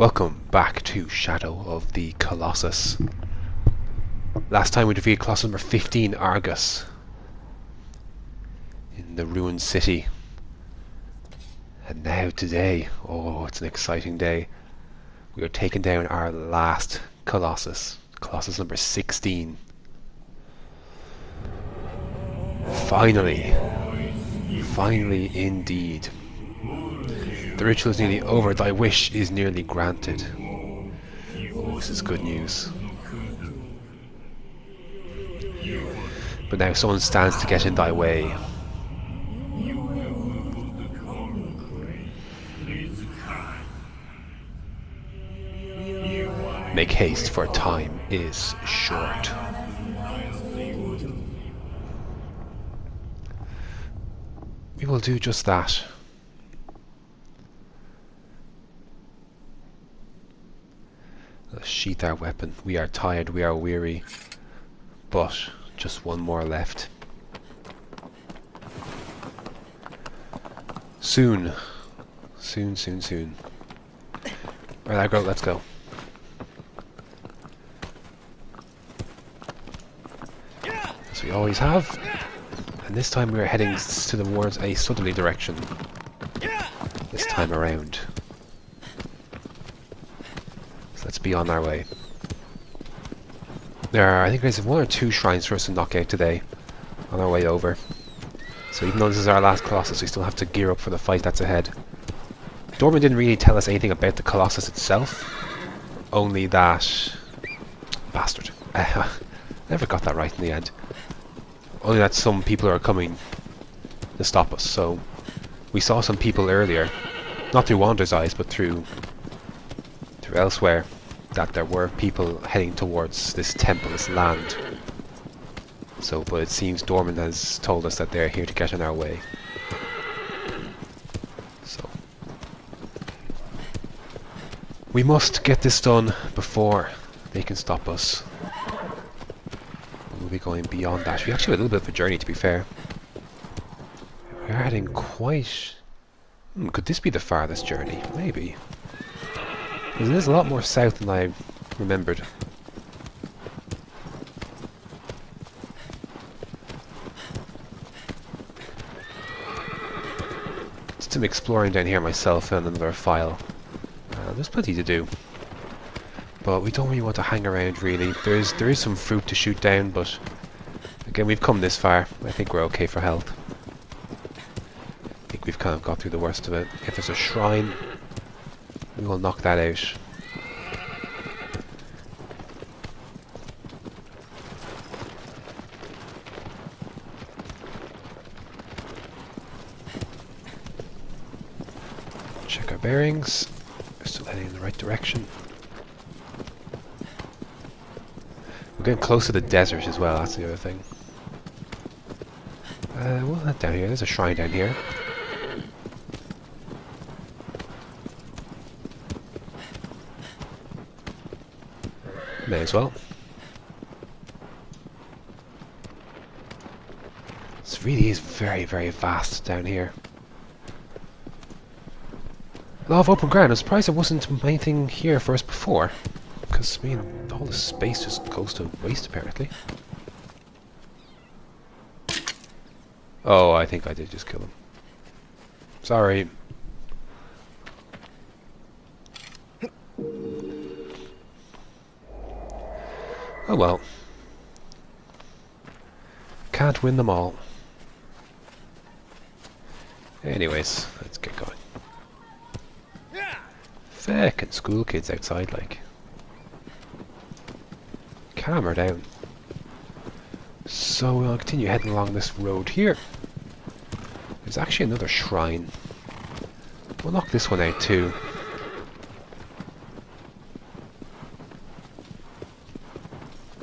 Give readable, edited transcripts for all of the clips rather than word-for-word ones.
Welcome back to Shadow of the Colossus. Last time we defeated Colossus number 15, Argus, in the ruined city. And now today, oh, it's an exciting day. We are taking down our last Colossus, Colossus number 16. Finally indeed. The ritual is nearly over, thy wish is nearly granted. Oh, this is good news. But now someone stands to get in thy way. Make haste, for time is short. We will do just that. Let's sheath our weapon. We are tired, we are weary, but just one more left. Soon. Soon. Right, Agro, let's go. As we always have. And this time we are heading towards a southerly direction. This time around. So let's be on our way. I think there's one or two shrines for us to knock out today on our way over. So even though this is our last Colossus, we still have to gear up for the fight that's ahead. Dorman didn't really tell us anything about the Colossus itself. Only that... Bastard. Never got that right in the end. Only that some people are coming to stop us. So we saw some people earlier, not through Wander's eyes, but through elsewhere, that there were people heading towards this temple, this land. So, but it seems Dorman has told us that they're here to get in our way. So we must get this done before they can stop us. We'll be going beyond that. We actually have a little bit of a journey, to be fair. We're heading quite... could this be the farthest journey? Maybe. Because it is a lot more south than I remembered. Just some exploring down here myself and another file. There's plenty to do. But we don't really want to hang around, really. There is some fruit to shoot down, but again, we've come this far. I think we're okay for health. I think we've kind of got through the worst of it. If there's a shrine, we will knock that out. Check our bearings. We're still heading in the right direction. We're getting close to the desert as well, that's the other thing. We'll head down here. There's a shrine down here. May as well. This really is very vast down here. A lot of open ground. I'm surprised there wasn't anything here for us before. Because, I mean, all the space just goes to waste, apparently. Oh, I think I did just kill him. Sorry. Oh well. Can't win them all. Anyways, let's get going. Feckin' school kids outside, like. Calm her down. So we'll continue heading along this road here. There's actually another shrine. We'll knock this one out too.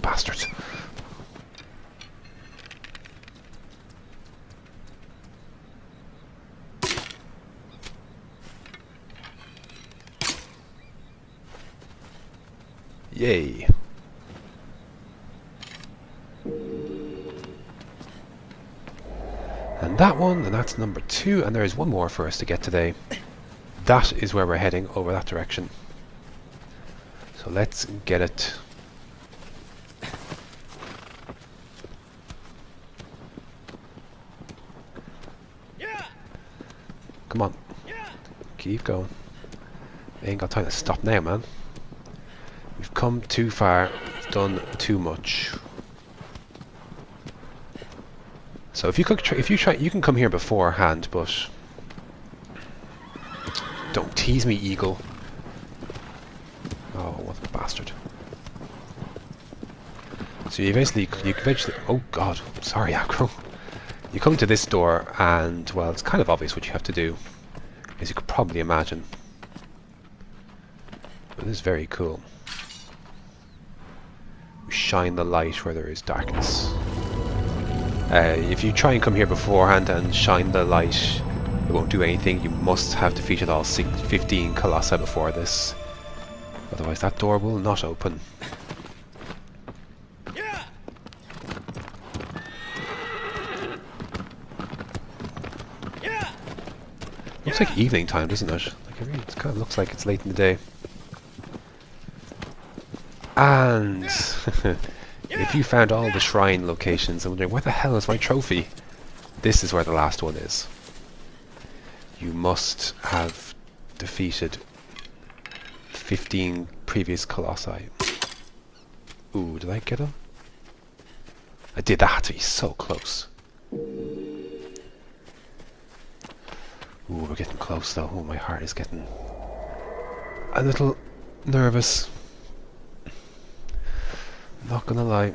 Bastards. Yay. And that one, and that's number 2, and there is one more for us to get today. That is where we're heading, over that direction. So let's get it. Come on. Keep going. Ain't got time to stop now, man. We've come too far. We've done too much. So if you could, if you try, you can come here beforehand, but don't tease me, eagle. Oh, what a bastard! So you eventually, oh god, sorry, aggro. You come to this door, and well, it's kind of obvious what you have to do, as you could probably imagine. But it is very cool. You shine the light where there is darkness. If you try and come here beforehand and shine the light, it won't do anything. You must have defeated all 15 Colossi before this. Otherwise that door will not open. Looks like evening time, doesn't it? Like it kind of looks like it's late in the day. And if you found all the shrine locations and wondering where the hell is my trophy, this is where the last one is. You must have defeated 15 previous Colossi. Ooh, did I get him? I did. That had to be so close. Ooh, we're getting close though. Oh, my heart is getting a little nervous. Not gonna lie.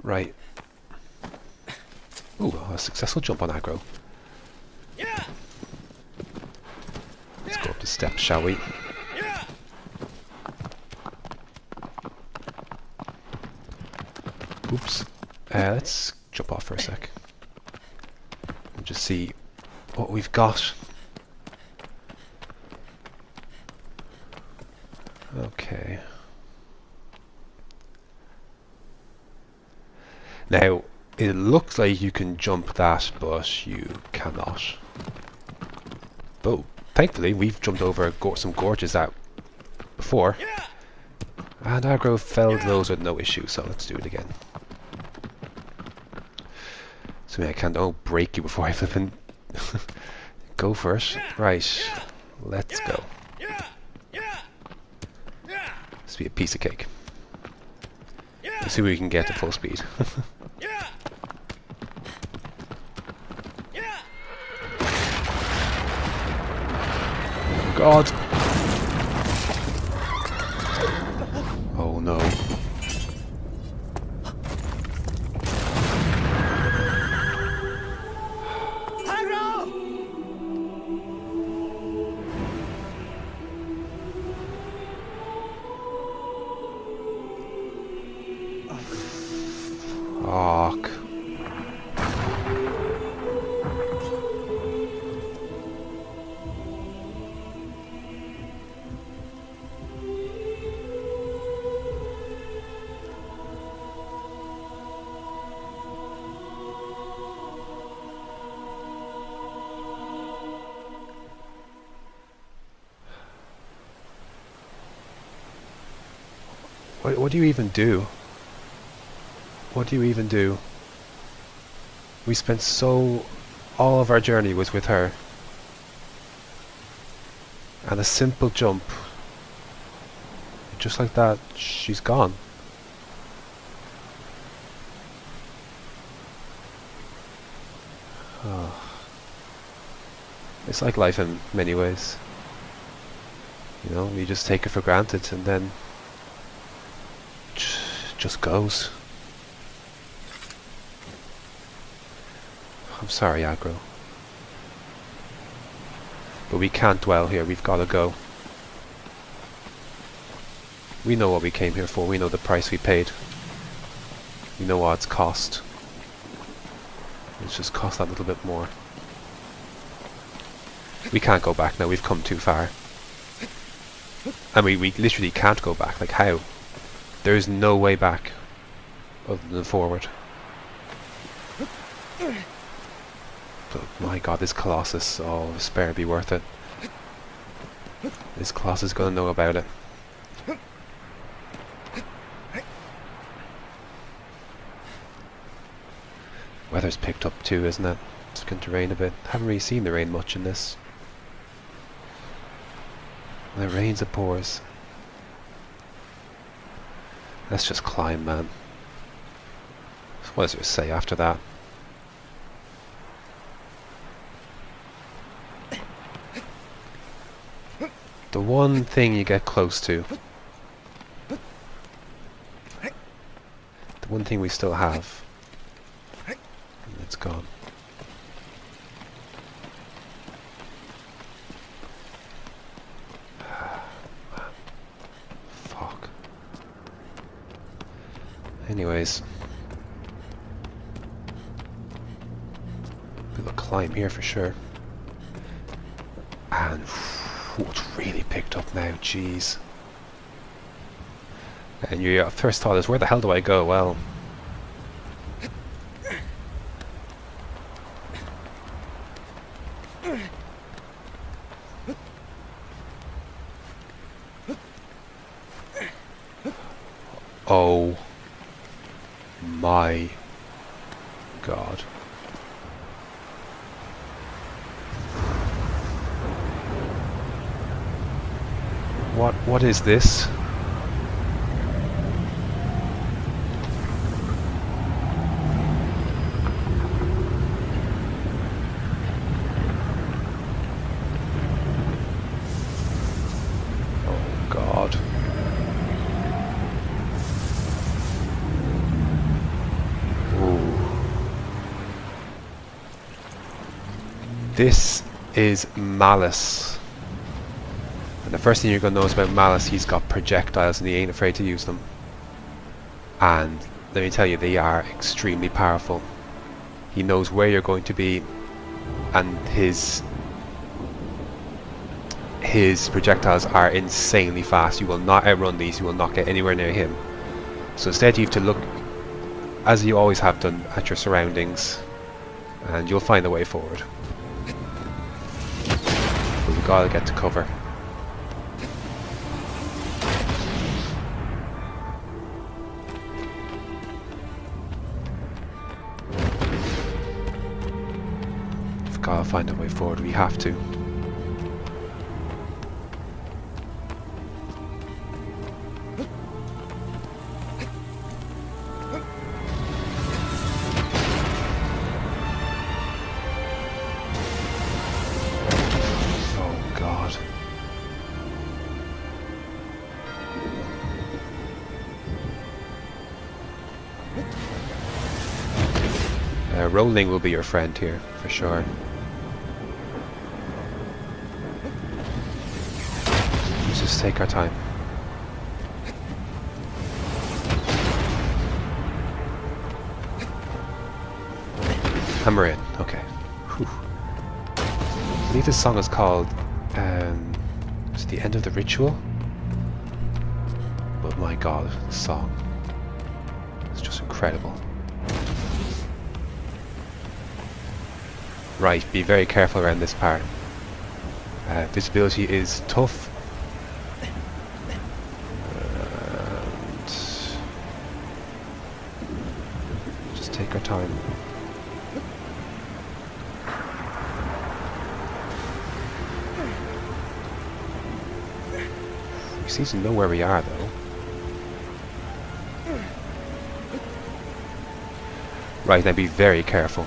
Right. Ooh, a successful jump on aggro. Let's go up the steps, shall we? Oops. Let's jump off for a sec. And just see what we've got. Okay. Now, it looks like you can jump that, but you cannot. But thankfully, we've jumped over some gorges out before. And aggro felled those with no issue, so let's do it again. So I can't break you before I flip and go for it. Right, let's go. This will be a piece of cake. Let's see if we can get to full speed. Oh god! Oh no. Fuck. What do you even do? What do you even do? We spent all of our journey was with her. And a simple jump. Just like that, she's gone. Oh. It's like life in many ways. You know, you just take it for granted and then just goes. I'm sorry, aggro. But we can't dwell here, we've gotta go. We know what we came here for, we know the price we paid. We know what it's cost. It's just cost that little bit more. We can't go back now, we've come too far. And we literally can't go back, like how? There is no way back other than forward. But my god, this Colossus, oh, spare be worth it. This Colossus is going to know about it. Weather's picked up too, isn't it? It's going to rain a bit. Haven't really seen the rain much in this. When it rains, it pours. Let's just climb, man. What does it say after that? The one thing you get close to. The one thing we still have. And it's gone. Fuck. Anyways. We'll climb here for sure. And it's really picked up now, jeez. And your first thought is, where the hell do I go? Well, oh my god. What is this? Oh God. Ooh. This is Malus. And the first thing you're going to notice about Malus, he's got projectiles and he ain't afraid to use them. And let me tell you, they are extremely powerful. He knows where you're going to be, and his projectiles are insanely fast. You will not outrun these, you will not get anywhere near him. So instead you have to look, as you always have done, at your surroundings, and you'll find a way forward. But we've got to get to cover. Gotta find a way forward, we have to. Oh God. Rolling will be your friend here, for sure. Just take our time. Hammer in. Okay. Whew. I believe this song is called it's the end of the ritual. But my God, the song. It's just incredible. Right, be very careful around this part. Visibility is tough. Take our time. We seem to know where we are, though. Right, now be very careful.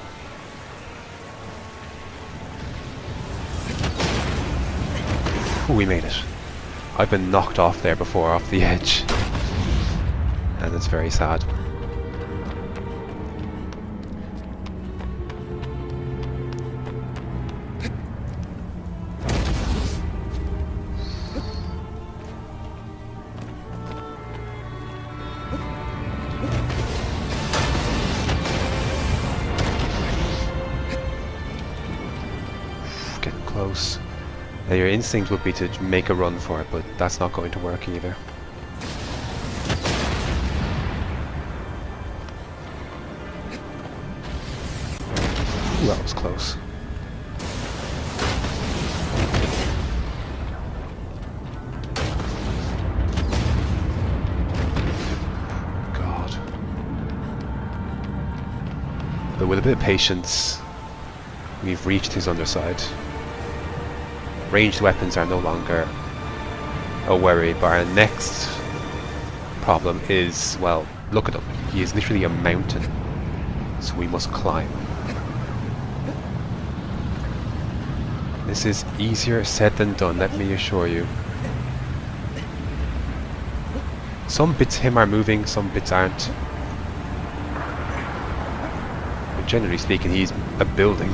Ooh, we made it. I've been knocked off there before, off the edge. And it's very sad. Getting close. Now your instinct would be to make a run for it, but that's not going to work either. Ooh, that was close. But with a bit of patience, we've reached his underside. Ranged weapons are no longer a worry, but our next problem is, well, look at him. He is literally a mountain, so we must climb. This is easier said than done, let me assure you. Some bits of him are moving, some bits aren't. But generally speaking, he's a building.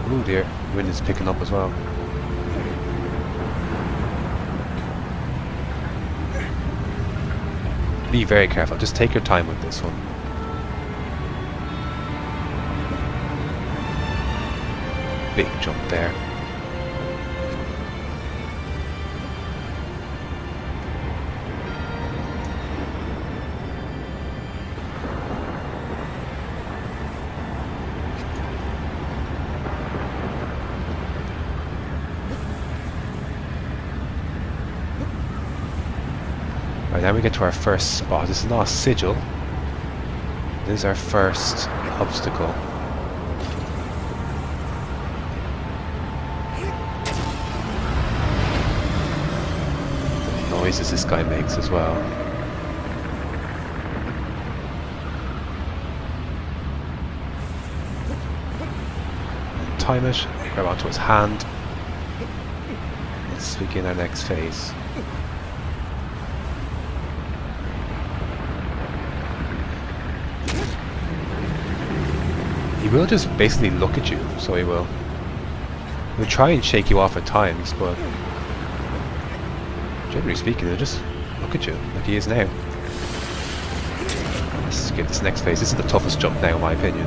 Oh dear, wind is picking up as well. Be very careful, just take your time with this one. Big jump there. Right, now we get to our first spot. This is not a sigil. This is our first obstacle. The noises this guy makes as well. Time it, grab onto his hand. Let's begin our next phase. He will just basically look at you, so he will. He'll try and shake you off at times, but generally speaking, he'll just look at you like he is now. Let's get this next phase. This is the toughest jump now, in my opinion.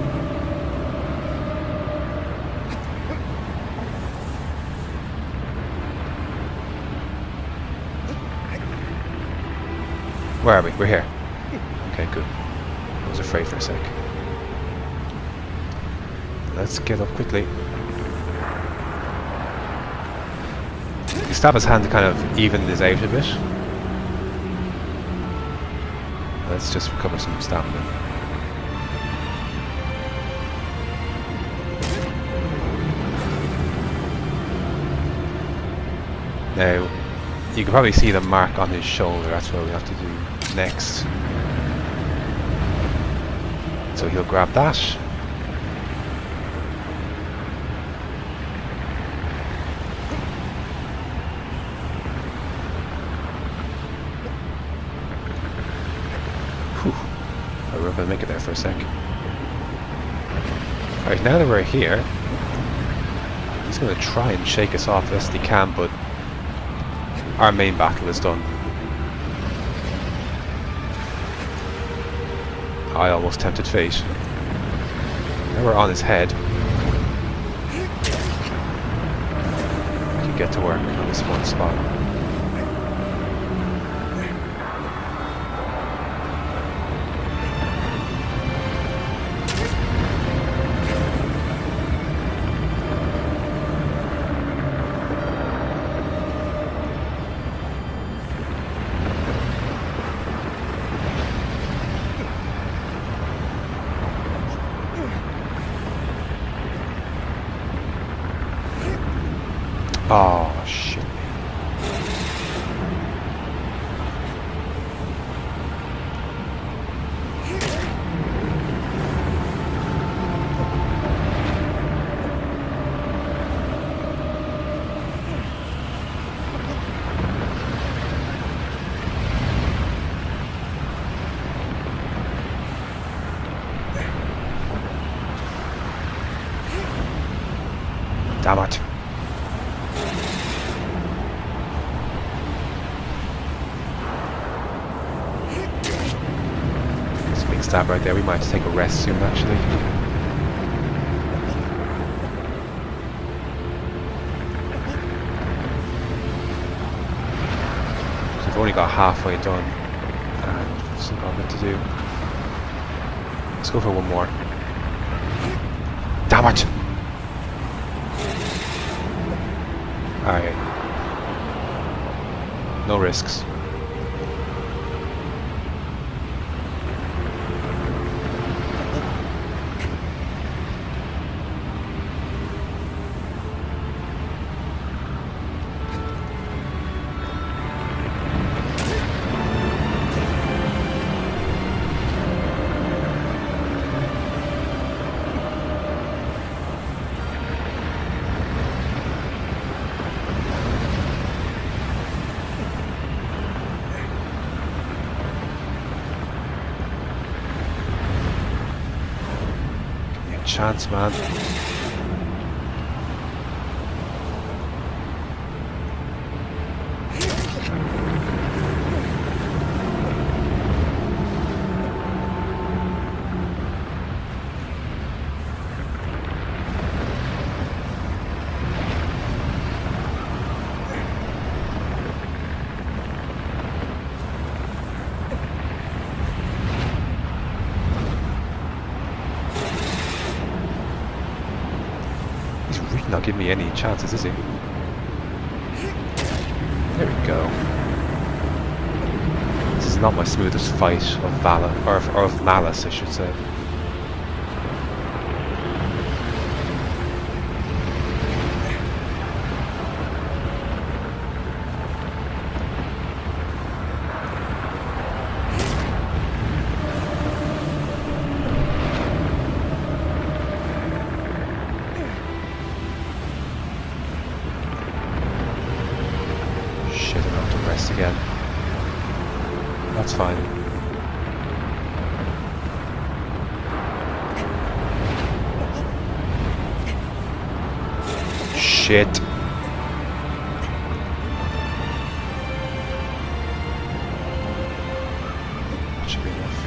Where are we? We're here. Okay, good. I was afraid for a sec. Let's get up quickly. You stab his hand to kind of even this out a bit. Let's just recover some stamina. Now, you can probably see the mark on his shoulder. That's what we have to do next. So he'll grab that. We were going to make it there for a sec. Alright, now that we're here, he's going to try and shake us off best he can, but our main battle is done. I almost tempted fate. Now we're on his head. We can get to work on this one spot. Oh, shit. Damn it. Stab right there. We might take a rest soon, actually. only got halfway done, and still got a bit to do. Let's go for one more. Damn it! Alright. No risks. Chance, man. Not give me any chances, is he? There we go. This is not my smoothest fight of Valor, or of Malus, I should say. Again. That's fine. Shit. Should be enough.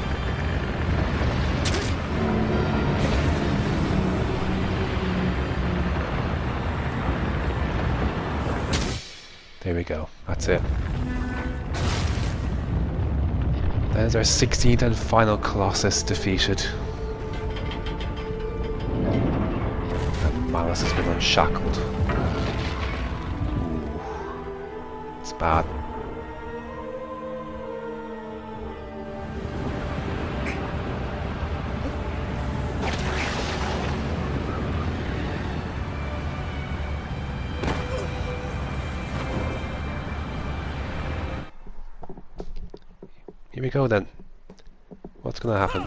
There we go. That's it. That is our 16th and final Colossus defeated. And Malus has been unshackled. Ooh. It's bad. Here we go then. What's gonna happen?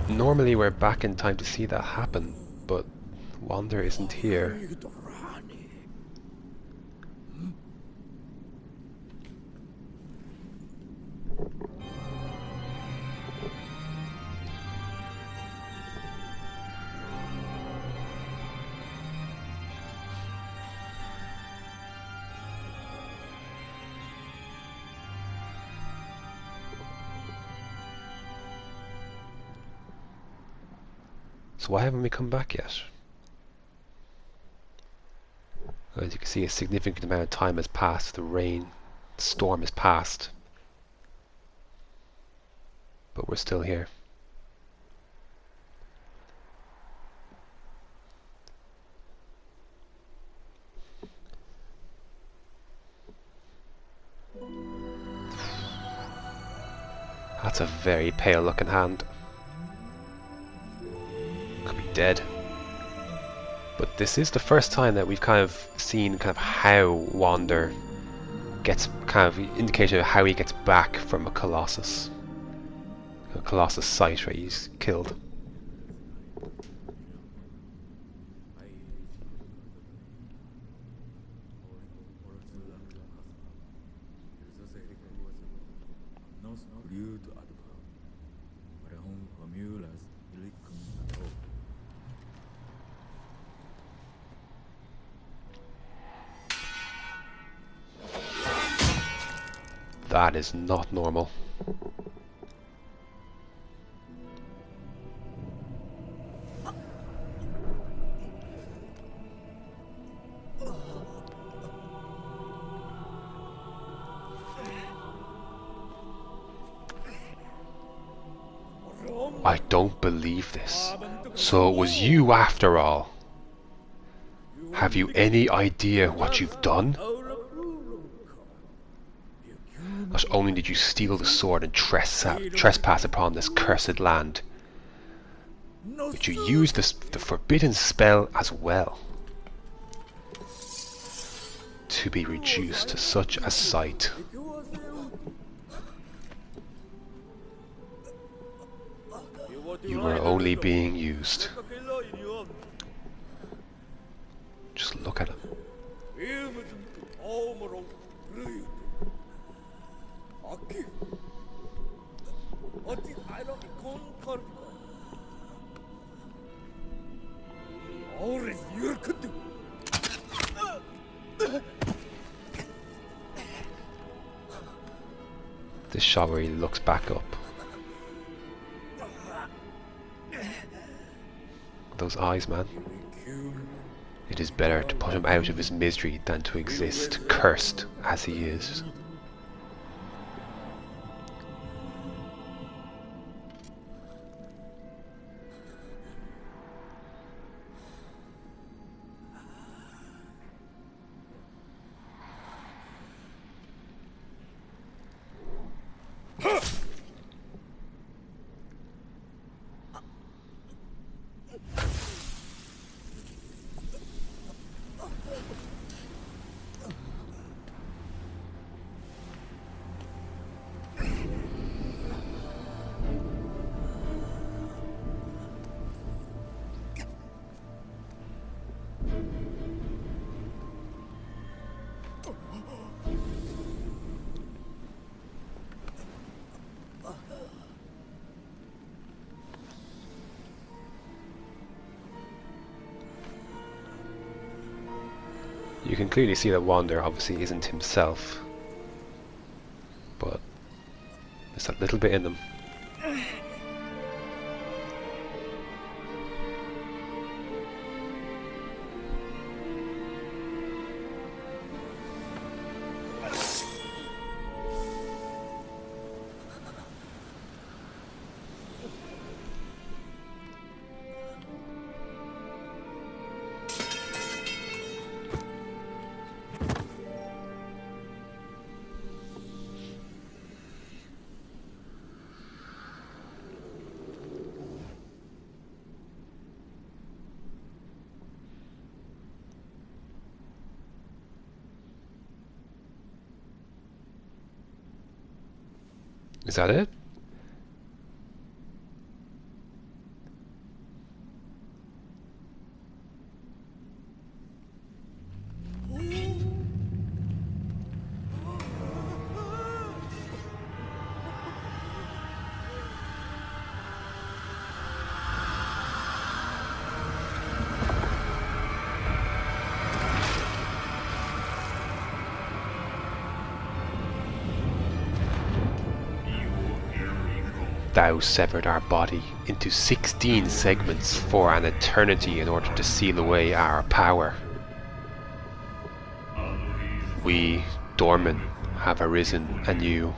Normally we're back in time to see that happen, but Wander isn't here. So why haven't we come back yet? As you can see, a significant amount of time has passed. The storm has passed. But we're still here. That's a very pale looking hand. Could be dead. But this is the first time that we've kind of seen kind of how Wander gets kind of indication of how he gets back from a Colossus site where he's killed. That is not normal. I don't believe this. So it was you after all. Have you any idea what you've done? Not only did you steal the sword and trespass upon this cursed land, but you used the forbidden spell as well to be reduced to such a sight. You were only being used. Just look at him. This shot where he looks back up. Those eyes, man. It is better to put him out of his misery than to exist, cursed as he is. You can clearly see that Wander obviously isn't himself, but there's that little bit in them. Is that it? Thou severed our body into 16 segments for an eternity in order to seal away our power. We, Dorman, have arisen anew.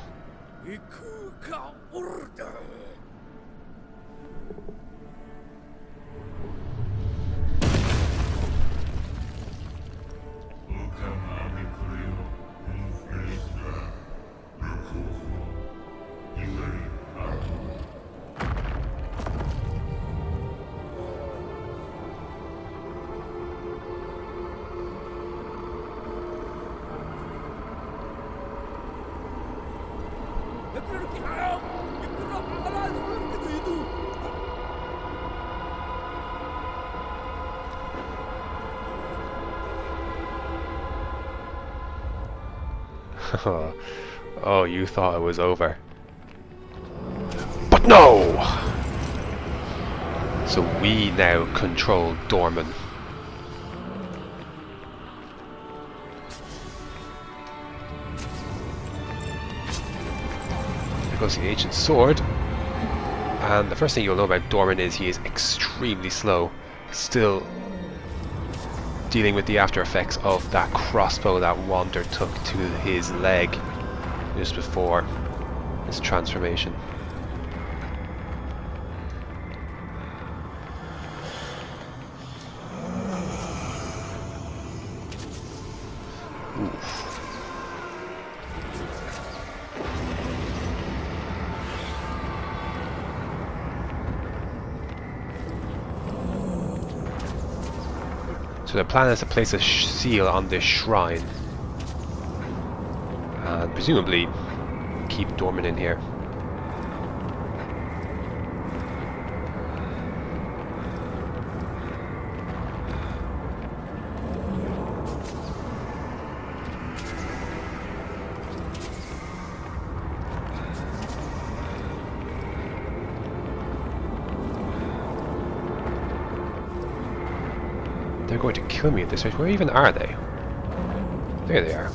Oh, you thought it was over. But no! So we now control Dorman. There goes the ancient sword. And the first thing you'll know about Dorman is he is extremely slow. Still dealing with the after effects of that crossbow that Wander took to his leg just before his transformation. Oof. So the plan is to place a seal on this shrine and presumably keep Dorman in here. They're going to kill me at this rate. Where even are they? There they are.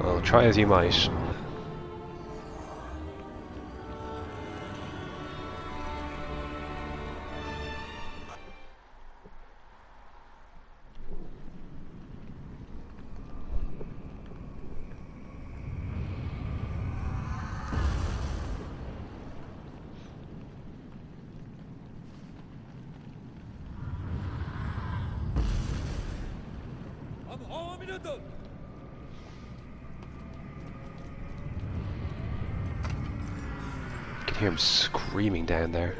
Well, try as you might. I can hear him screaming down there.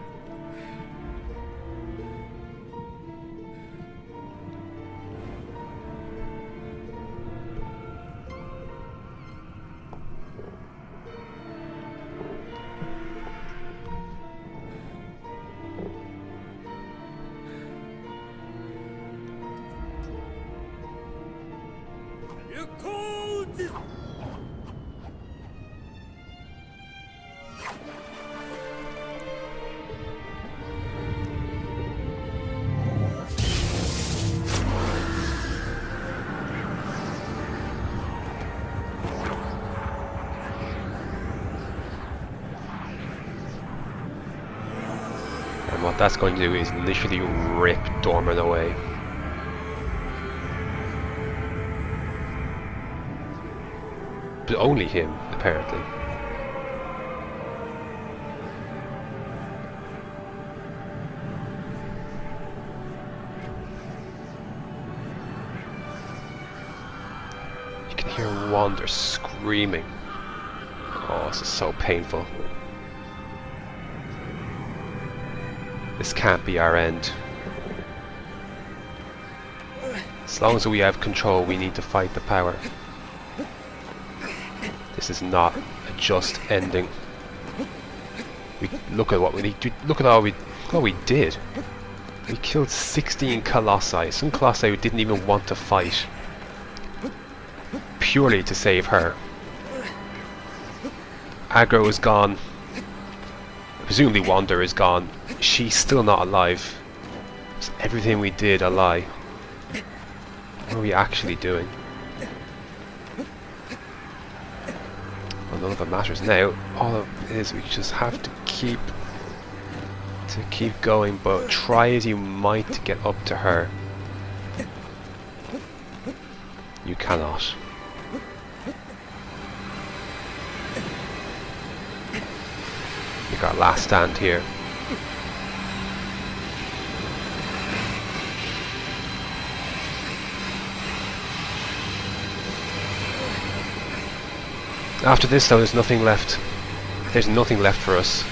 And what that's going to do is literally rip Dorman away. But only him, apparently. You can hear Wander screaming. Oh, this is so painful. This can't be our end. As long as we have control, we need to fight the power. This is not a just ending. We look at what we need. Look at all we did. We killed 16 Colossi. Some Colossi who didn't even want to fight, purely to save her. Aggro is gone. Presumably Wander is gone. She's still not alive. Is everything we did a lie? What are we actually doing? Well, none of it matters now. All of it is we just have to keep going, but try as you might to get up to her. You cannot. Make our last stand here. After this though, there's nothing left. There's nothing left for us.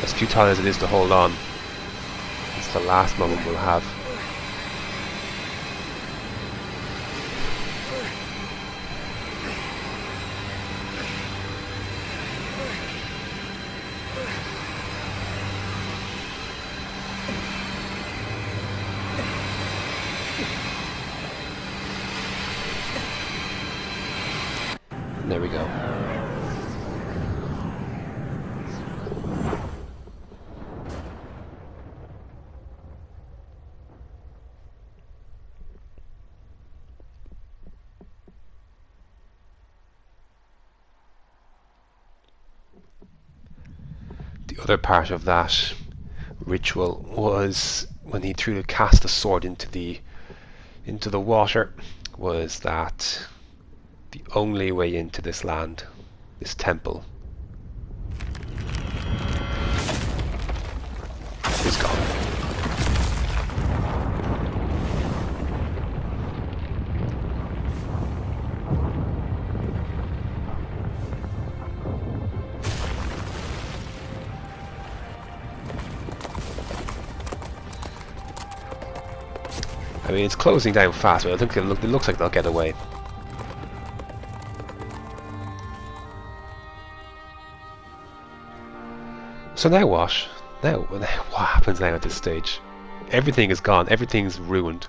As futile as it is to hold on, it's the last moment we'll have. There we go. The other part of that ritual was when he cast the sword into the water, was that the only way into this land, this temple, is gone. I mean, it's closing down fast, but I think it looks like they'll get away. So now what? Now what happens now at this stage? Everything is gone. Everything's ruined.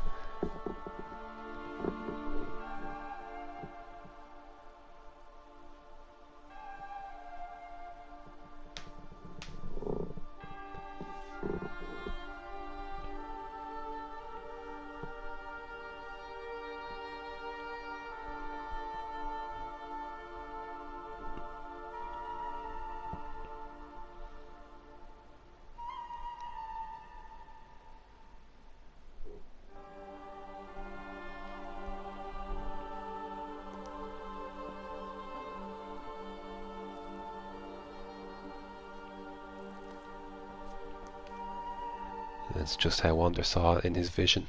That's just how Wander saw it in his vision.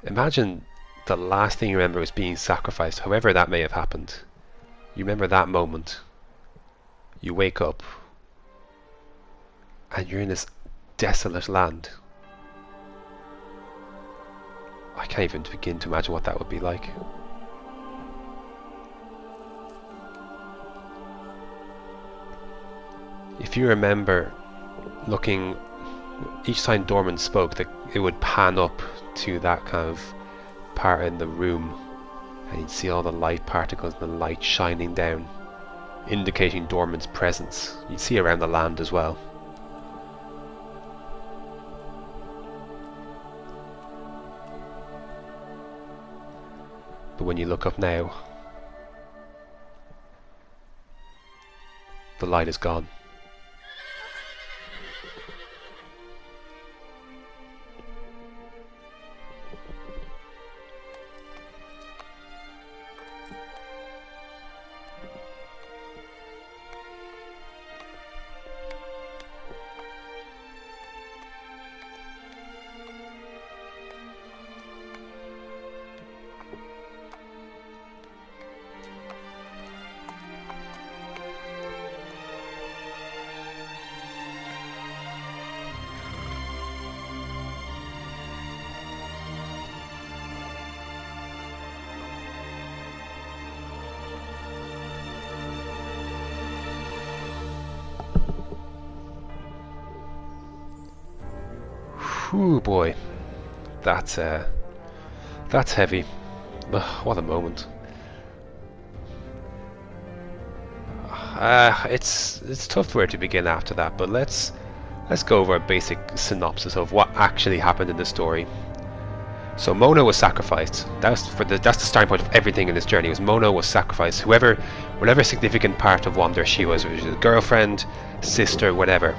Imagine the last thing you remember is being sacrificed, however that may have happened. You remember that moment. You wake up and you're in this desolate land. I can't even begin to imagine what that would be like. If you remember looking, each time Dorman spoke, that it would pan up to that kind of part in the room and you'd see all the light particles and the light shining down, indicating Dorman's presence. You'd see around the land as well. But when you look up now, the light is gone. Whew, boy, that's heavy. Ugh, what a moment. It's tough where to begin after that, but let's go over a basic synopsis of what actually happened in the story. So Mona was sacrificed. That's the starting point of everything in this journey. Was Mona was sacrificed. Whatever significant part of Wander she was, whether she was a girlfriend, sister, whatever.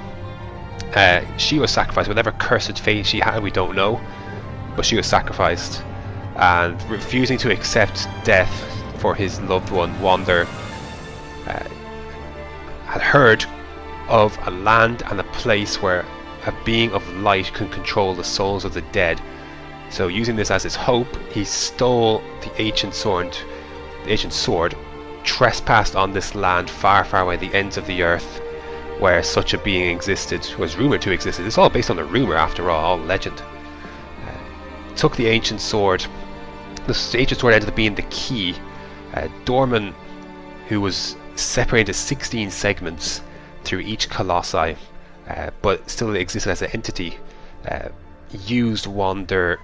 She was sacrificed. Whatever cursed fate she had, we don't know, but she was sacrificed, and refusing to accept death for his loved one, Wander had heard of a land and a place where a being of light can control the souls of the dead. So using this as his hope, he stole the ancient sword, trespassed on this land far, far away, the ends of the earth, where such a being existed, was rumoured to exist. It's all based on a rumour after all legend. Took the ancient sword. The ancient sword ended up being the key. Dorman, who was separated into 16 segments through each colossi, but still existed as an entity, used Wander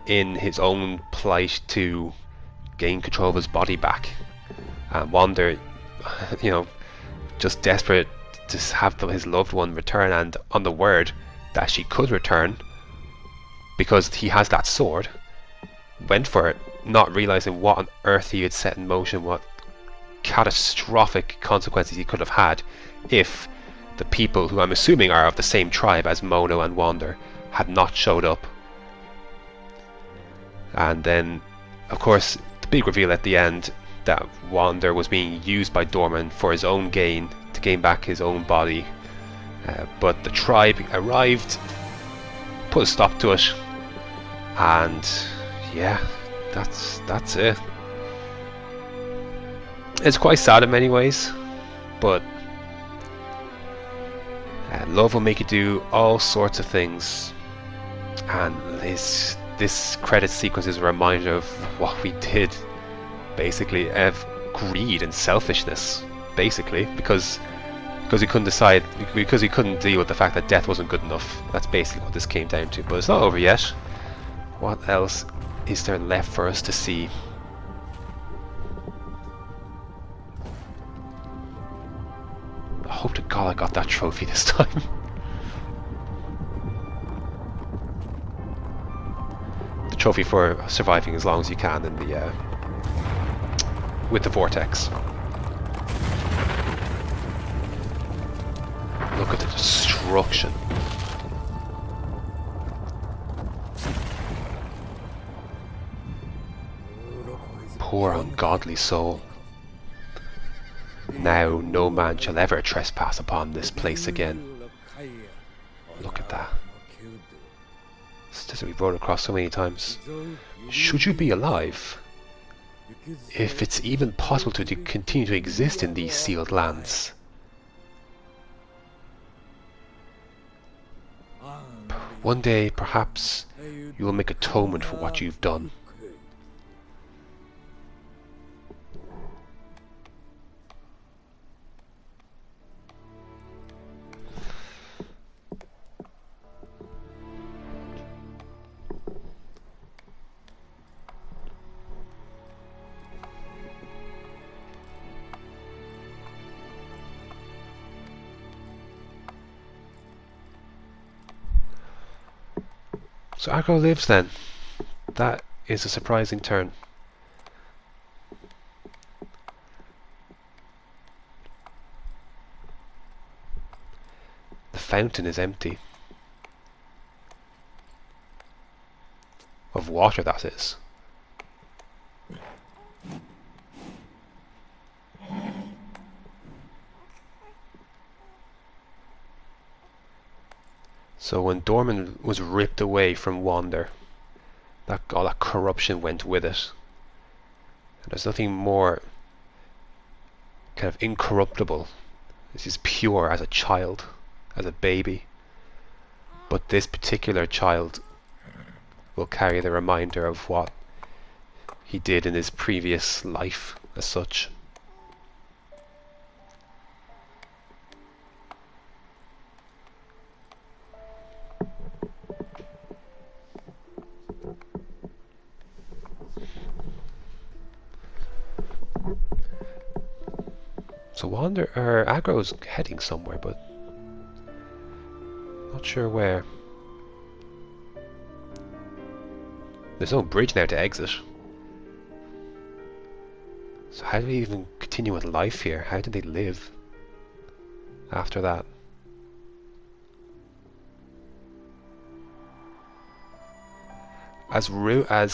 in his own plight to gain control of his body back. And Wander, just desperate to have his loved one return, and on the word that she could return because he has that sword, went for it, not realizing what on earth he had set in motion, what catastrophic consequences he could have had if the people, who I'm assuming are of the same tribe as Mono and Wander, had not showed up. And then, of course, the big reveal at the end that Wander was being used by Dorman for his own gain, to gain back his own body. But the tribe arrived, put a stop to it, and yeah, that's it. It's quite sad in many ways, but love will make you do all sorts of things, and this credit sequence is a reminder of what we did, basically, of greed and selfishness, basically, because we couldn't decide, because we couldn't deal with the fact that death wasn't good enough. That's basically what this came down to. But it's not over yet. What else is there left for us to see? I hope to God I got that trophy this time. The trophy for surviving as long as you can in the with the vortex. Look at the destruction. Poor ungodly soul. Now no man shall ever trespass upon this place again. Look at that. It's just we've rode across so many times. Should you be alive, if it's even possible to continue to exist in these sealed lands, one day perhaps you will make atonement for what you've done. So Agro lives then. That is a surprising turn. The fountain is empty. Of water, that is. So when Dorman was ripped away from Wander, all that corruption went with it. And there's nothing more kind of incorruptible. This is pure as a child, as a baby. But this particular child will carry the reminder of what he did in his previous life as such. So Wander or Aggro's heading somewhere, but not sure where. There's no bridge now to exit. So how do we even continue with life here? How did they live after that? As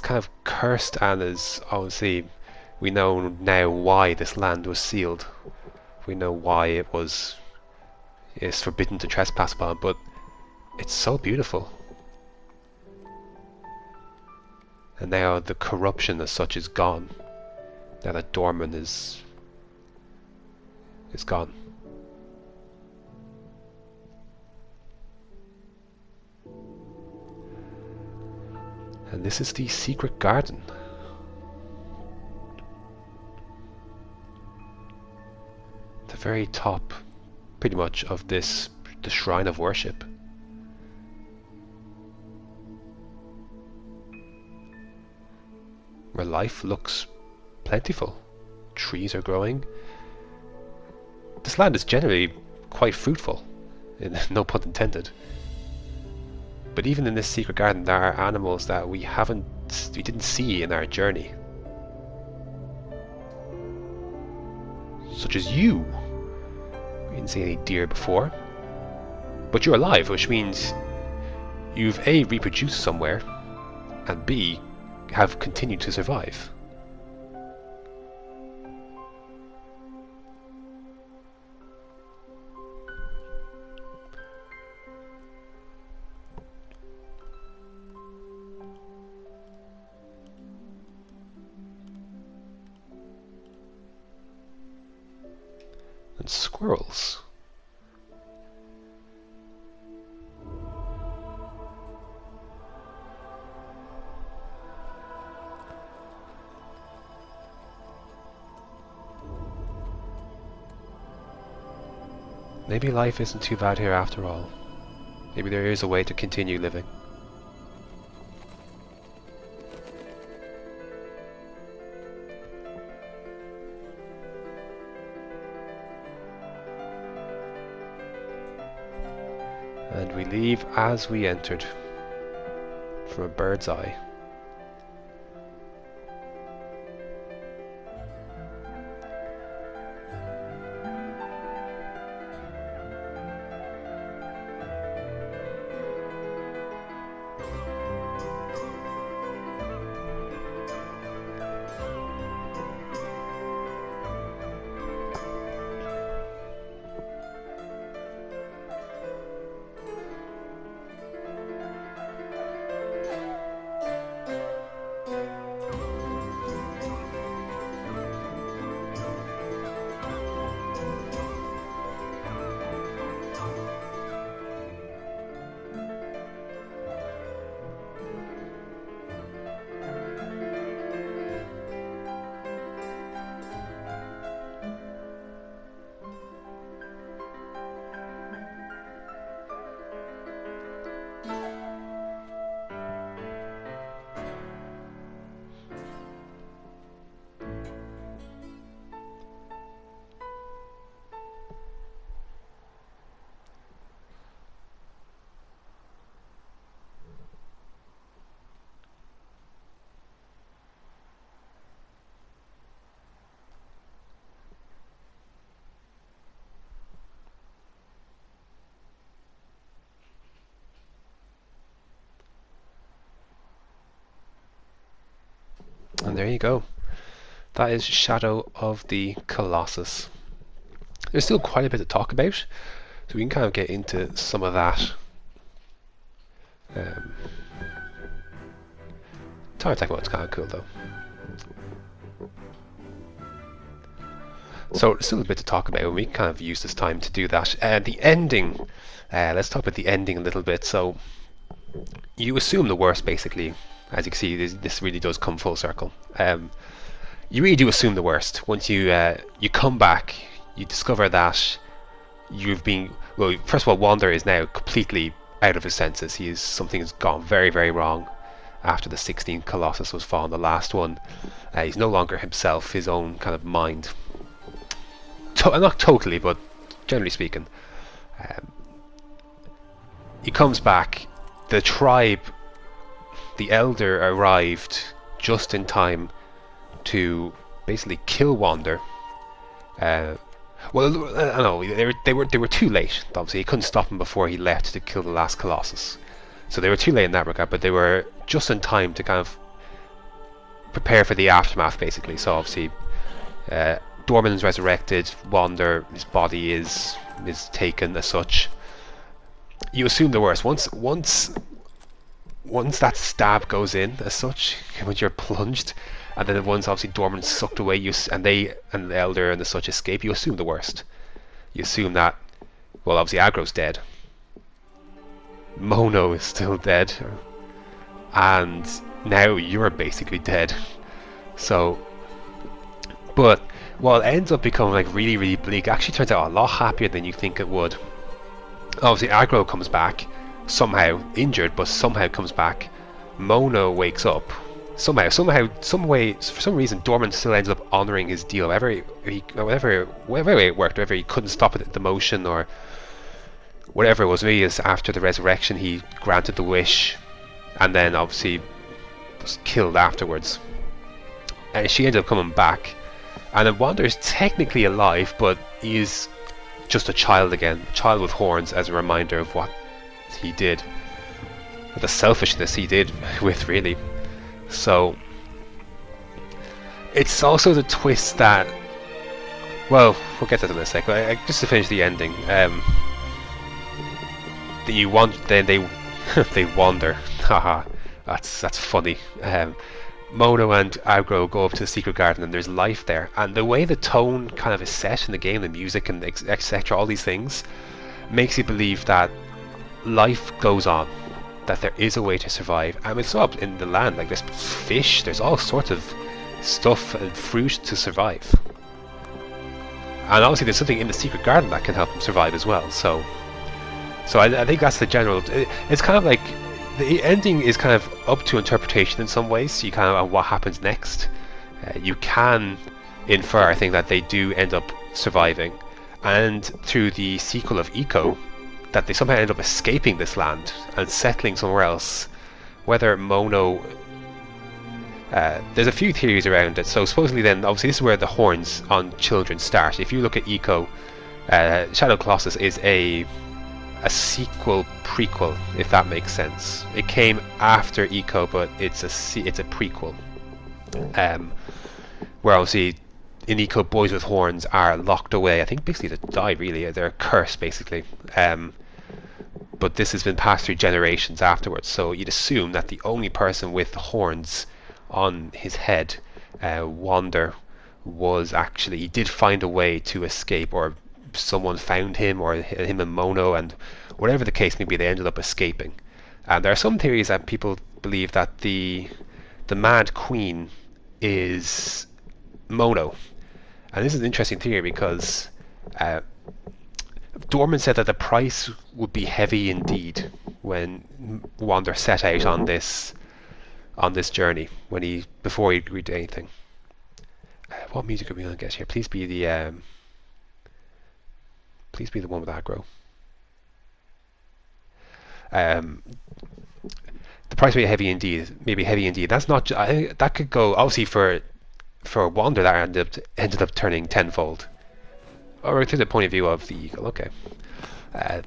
kind of cursed and as obviously we know now why this land was sealed. We know why it's forbidden to trespass upon, but it's so beautiful. And now the corruption as such is gone. Now that Dorman is gone. And this is the secret garden. The very top, pretty much, of the shrine of worship. Where life looks plentiful. Trees are growing. This land is generally quite fruitful, no pun intended. But even in this secret garden, there are animals that we didn't see in our journey, such as you. We didn't see any deer before, but you're alive, which means you've A, reproduced somewhere, and B, have continued to survive. And squirrels. Maybe life isn't too bad here after all. Maybe there is a way to continue living. And we leave as we entered, from a bird's eye. And there you go. That is Shadow of the Colossus. There's still quite a bit to talk about, so we can kind of get into some of that. Tower Attack mode's kind of cool though. So there's still a bit to talk about, and we can kind of use this time to do that. The ending, let's talk about the ending a little bit. So you assume the worst, basically. As you can see, this really does come full circle. You really do assume the worst. Once you come back, you discover that you've been... Well, first of all, Wander is now completely out of his senses. Something has gone very, very wrong after the 16th Colossus was fallen, the last one. He's no longer himself, his own kind of mind not totally, but generally speaking. Um, he comes back. The tribe, the elder, arrived just in time to basically kill Wander. Well, I know they were too late. Obviously, he couldn't stop him before he left to kill the last Colossus. So they were too late in that regard, but they were just in time to kind of prepare for the aftermath, basically. So obviously, Dorman's resurrected. Wander, his body is taken as such. You assume the worst. Once that stab goes in as such, when you're plunged, and then once obviously Dorman's sucked away, and the elder and the such escape, you assume the worst. You assume that, well, obviously Agro's dead, Mono is still dead, and now you're basically dead. So, but what ends up becoming like really, really bleak actually turns out a lot happier than you think it would. Obviously Agro comes back, somehow injured, but somehow comes back. Mono wakes up. Some way, for some reason, Dorman still ends up honouring his deal. Whatever way it worked, whether he couldn't stop it at the motion or whatever it was, maybe it's after the resurrection he granted the wish, and then obviously was killed afterwards. And she ended up coming back, and then Wander is technically alive, but he is just a child again, a child with horns, as a reminder of what he did, the selfishness he did with, really. So it's also the twist that, well, we'll get to that in a sec, but just to finish the ending, that you want, then they they wander. Haha, that's funny. Mono and Agro go up to the secret garden, and there's life there, and the way the tone kind of is set in the game, the music and etc., all these things makes you believe that life goes on, that there is a way to survive. And it's up in the land, like there's fish, there's all sorts of stuff and fruit to survive, and obviously there's something in the secret garden that can help them survive as well. So I think that's the general, it's kind of like the ending is kind of up to interpretation in some ways. So you kind of, on what happens next, you can infer, I think, that they do end up surviving, and through the sequel of Eco, that they somehow end up escaping this land and settling somewhere else. Whether Mono, there's a few theories around it. So supposedly, then obviously this is where the horns on children start. If you look at Eco, Shadow Colossus is a sequel prequel, if that makes sense. It came after Eco, but it's a prequel, where obviously in Eco, boys with horns are locked away, I think basically to die, really. They're cursed, basically. But this has been passed through generations afterwards, so you'd assume that the only person with the horns on his head, Wander, was actually, he did find a way to escape, or someone found him, or him and Mono, and whatever the case may be, they ended up escaping. And there are some theories that people believe that the Mad Queen is Mono. And this is an interesting theory because Dorman said that the price would be heavy indeed when Wander set out on this journey, before he agreed to anything. What music are we going to get here? Please be the one with aggro. The price may be heavy indeed. Maybe heavy indeed. That's not. I think that could go obviously for Wander, that ended up turning tenfold, or through the point of view of the eagle. Okay, that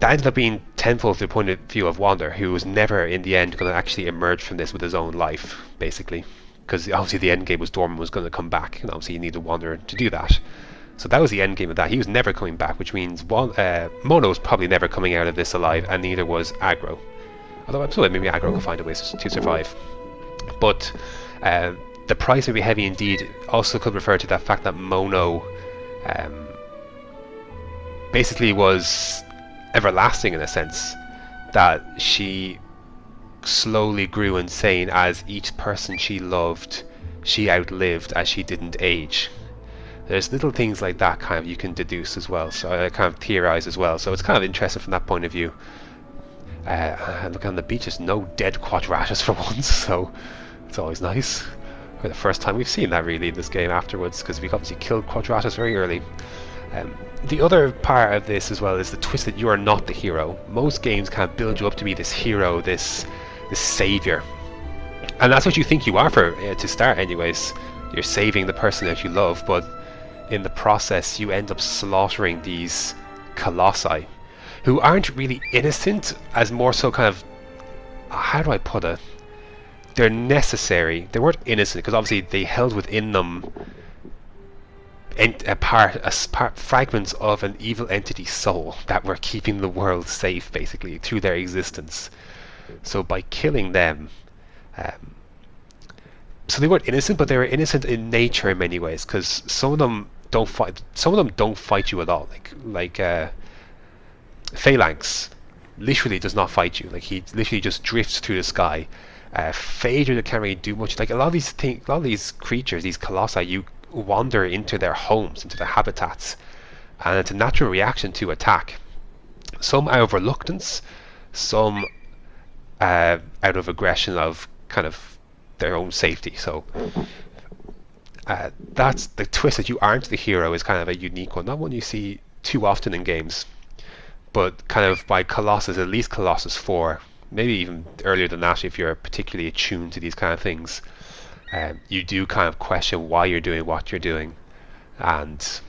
ended up being tenfold through the point of view of Wander, who was never in the end going to actually emerge from this with his own life, basically, because obviously the end game was Dorman was going to come back, and obviously you needed Wander to do that. So that was the end game of that. He was never coming back, which means Mono's probably never coming out of this alive, and neither was Agro. Although I'm sure maybe Agro could find a way to survive. But the price would be heavy indeed also could refer to the fact that Mono basically was everlasting, in a sense, that she slowly grew insane as each person she loved, she outlived, as she didn't age. There's little things like that kind of you can deduce as well, so I kind of theorize as well, so it's kind of interesting from that point of view. Look, on the beach, there's no dead quadratus for once, so it's always nice. For the first time we've seen that really in this game afterwards, because we obviously killed Quadratus very early. The other part of this as well is the twist that you are not the hero. Most games kind of build you up to be this hero, this savior, and that's what you think you are for to start anyways. You're saving the person that you love, but in the process you end up slaughtering these colossi who aren't really innocent, as more so kind of, how do I put it, they're necessary. They weren't innocent because obviously they held within them fragments of an evil entity soul that were keeping the world safe basically through their existence. So by killing them, so they weren't innocent, but they were innocent in nature in many ways, because some of them don't fight. Some of them don't fight you at all. Like Phalanx literally does not fight you. Like, he literally just drifts through the sky. Phaedra that can't really do much. Like, a lot of these creatures, these colossi, you wander into their homes, into their habitats, and it's a natural reaction to attack. Some out of reluctance, some out of aggression of kind of their own safety. So that's the twist, that you aren't the hero, is kind of a unique one, not one you see too often in games. But kind of by Colossus, at least Colossus 4, maybe even earlier than that if you're particularly attuned to these kind of things, you do kind of question why you're doing what you're doing, and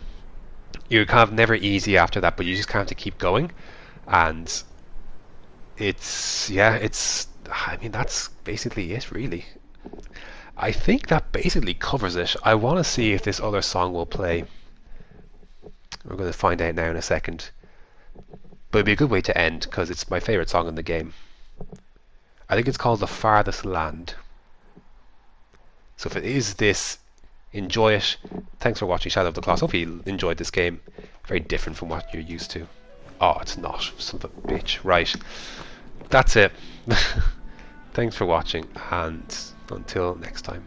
you're kind of never easy after that, but you just kind of have to keep going. And I mean, that's basically it really. I think that basically covers it. I want to see if this other song will play. We're going to find out now in a second. But it'd be a good way to end, because it's my favourite song in the game. I think it's called The Farthest Land. So if it is this, enjoy it. Thanks for watching Shadow of the Colossus. Hope you enjoyed this game. Very different from what you're used to. Oh, it's not. Son of a bitch. Right. That's it. Thanks for watching, and until next time.